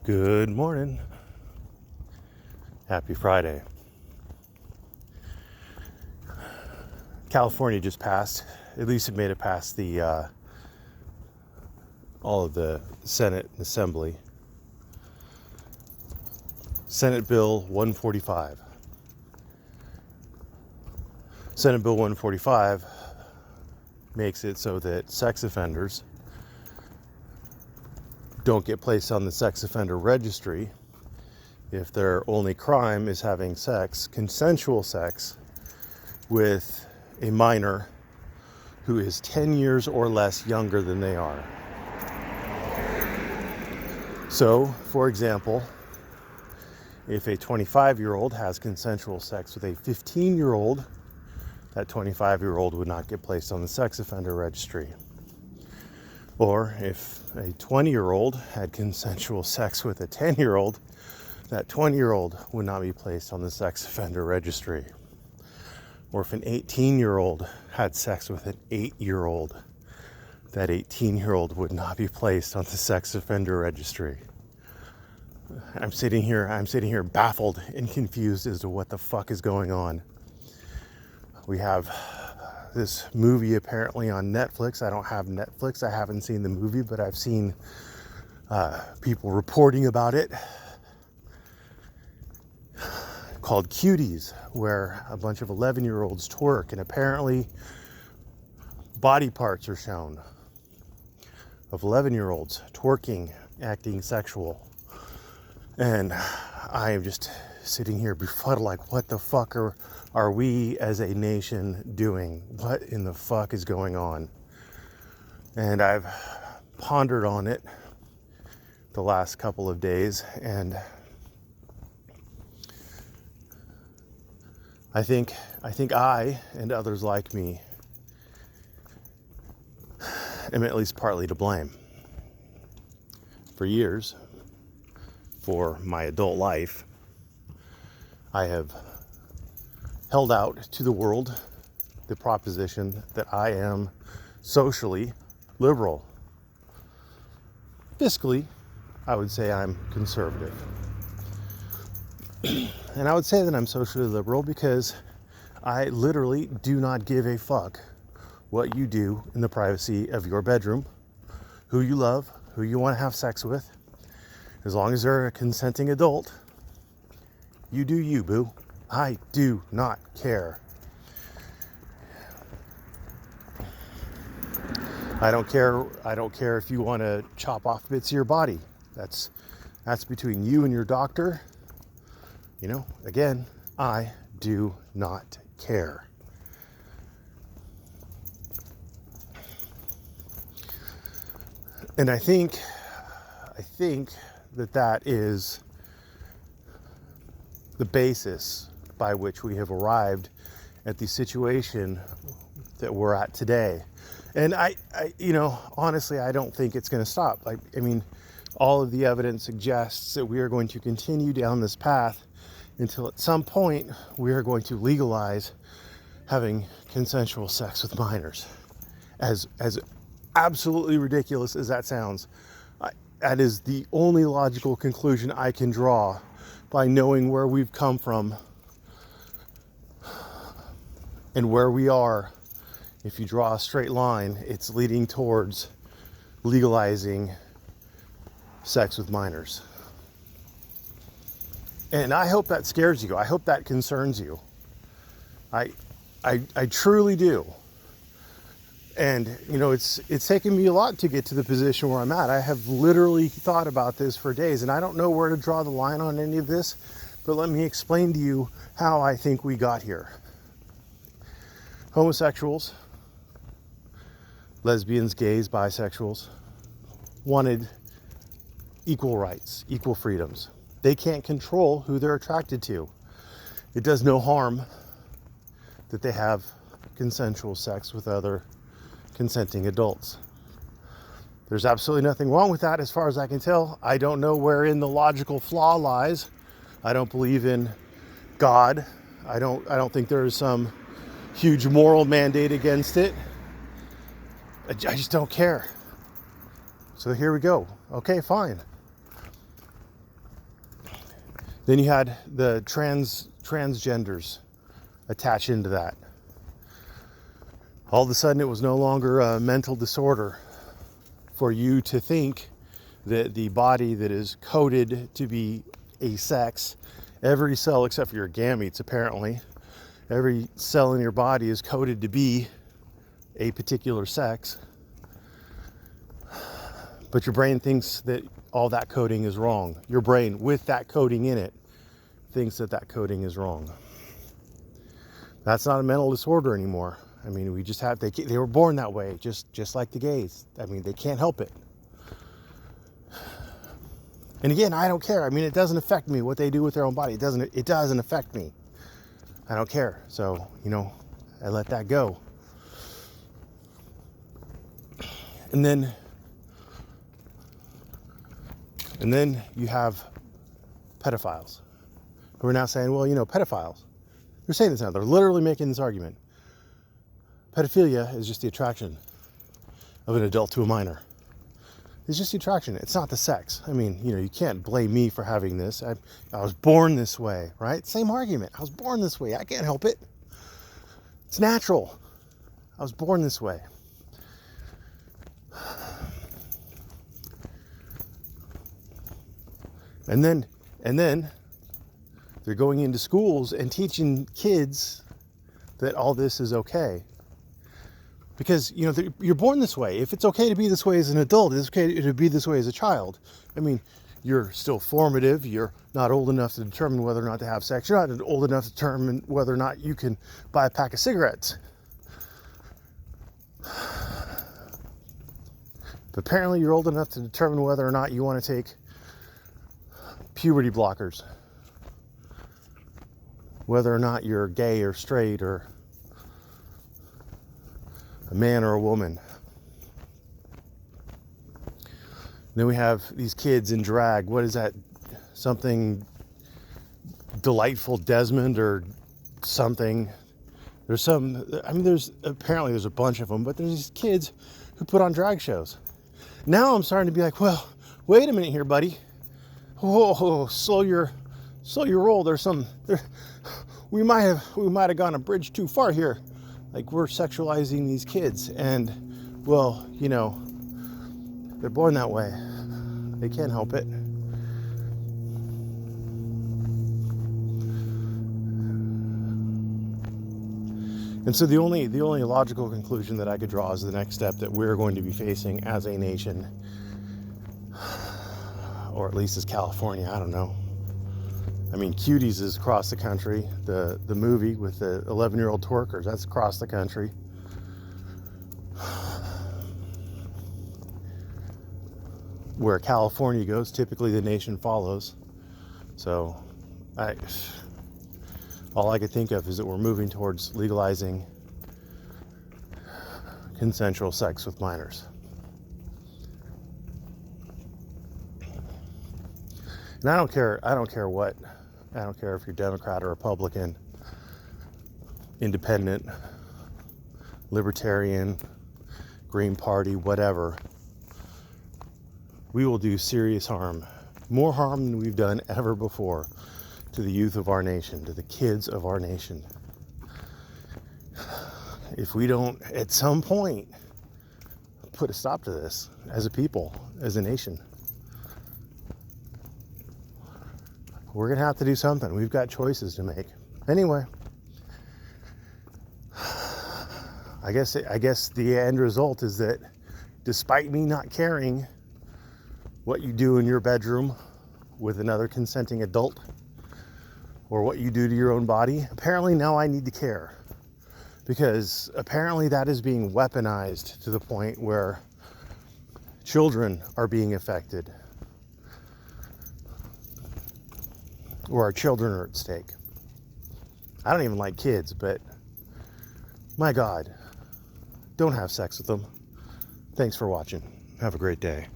Good morning. Happy Friday. California just passed. At least it made it past the all of the Senate and Assembly. Senate Bill 145. Senate Bill 145 makes it so that sex offenders don't get placed on the sex offender registry if their only crime is having sex, consensual sex, with a minor who is 10 years or less younger than they are. So, for example, if a 25-year-old has consensual sex with a 15-year-old, that 25-year-old would not get placed on the sex offender registry. Or if a 20-year-old had consensual sex with a 10-year-old, that 20-year-old would not be placed on the sex offender registry. Or if an 18-year-old had sex with an 8-year-old, that 18-year-old would not be placed on the sex offender registry. I'm sitting here baffled and confused as to what the fuck is going on. We have this movie apparently on Netflix. I don't have Netflix. I haven't seen the movie, but I've seen people reporting about it, called Cuties, where a bunch of 11-year-olds twerk, and apparently body parts are shown of 11-year-olds twerking, acting sexual. And I am just sitting here befuddled, like, what the fuck are we as a nation doing? What in the fuck is going on? And I've pondered on it the last couple of days, and I think I and others like me am at least partly to blame. For years, for my adult life, I have held out to the world the proposition that I am socially liberal. Fiscally, I would say I'm conservative. And I would say that I'm socially liberal because I literally do not give a fuck what you do in the privacy of your bedroom, who you love, who you want to have sex with. As long as they're a consenting adult, you do you, boo. I do not care. I don't care if you want to chop off bits of your body. That's between you and your doctor. You know, again, I do not care. And I think that is the basis by which we have arrived at the situation that we're at today. And I honestly, I don't think it's going to stop. I mean, all of the evidence suggests that we are going to continue down this path until at some point we are going to legalize having consensual sex with minors. As absolutely ridiculous as that sounds, that is the only logical conclusion I can draw by knowing where we've come from and where we are. If you draw a straight line, it's leading towards legalizing sex with minors. And I hope that scares you. I hope that concerns you. I truly do. And, you know, it's taken me a lot to get to the position where I'm at. I have literally thought about this for days, and I don't know where to draw the line on any of this, but let me explain to you how I think we got here. Homosexuals, lesbians, gays, bisexuals wanted equal rights, equal freedoms. They can't control who they're attracted to. It does no harm that they have consensual sex with other consenting adults. There's absolutely nothing wrong with that as far as I can tell. I don't know wherein the logical flaw lies. I don't believe in God. I don't think there is some huge moral mandate against it. I just don't care. So here we go. Okay, fine. Then you had the transgenders attach into that. All of a sudden it was no longer a mental disorder for you to think that the body that is coded to be a sex, every cell except for your gametes apparently, every cell in your body is coded to be a particular sex. But your brain thinks that all that coding is wrong. Your brain, with that coding in it, thinks that that coding is wrong. That's not a mental disorder anymore. I mean, we just have, they were born that way, just like the gays. I mean, they can't help it. And again, I don't care. I mean, it doesn't affect me what they do with their own body. It doesn't affect me. I don't care. So, I let that go. And then you have pedophiles who are now saying, well, pedophiles. They're saying this now. They're literally making this argument. Pedophilia is just the attraction of an adult to a minor. It's just the attraction. It's not the sex. I mean, you can't blame me for having this. I was born this way, right? Same argument. I was born this way. I can't help it. It's natural. I was born this way. And then they're going into schools and teaching kids that all this is okay. Because, you're born this way. If it's okay to be this way as an adult, it's okay to be this way as a child. I mean, you're still formative. You're not old enough to determine whether or not to have sex. You're not old enough to determine whether or not you can buy a pack of cigarettes. But apparently you're old enough to determine whether or not you want to take puberty blockers. Whether or not you're gay or straight or a man or a woman. Then we have these kids in drag. What is that? Something delightful Desmond or something. There's apparently there's a bunch of them, but there's these kids who put on drag shows. Now I'm starting to be like, well, wait a minute here, buddy. Whoa, slow your roll. We might have gone a bridge too far here. Like, we're sexualizing these kids, and well, they're born that way. They can't help it. And so the only logical conclusion that I could draw is the next step that we're going to be facing as a nation, or at least as California, I don't know. I mean, Cuties is across the country. The movie with the 11-year-old twerkers, that's across the country. Where California goes, typically the nation follows. So, all I could think of is that we're moving towards legalizing consensual sex with minors. And I don't care what. I don't care if you're Democrat or Republican, independent, libertarian, Green Party, whatever. We will do serious harm, more harm than we've done ever before, to the youth of our nation, to the kids of our nation. If we don't, at some point, put a stop to this as a people, as a nation. We're going to have to do something. We've got choices to make. Anyway, I guess the end result is that despite me not caring what you do in your bedroom with another consenting adult or what you do to your own body, apparently now I need to care. Because apparently that is being weaponized to the point where children are being affected. Or our children are at stake. I don't even like kids, but my God, don't have sex with them. Thanks for watching. Have a great day.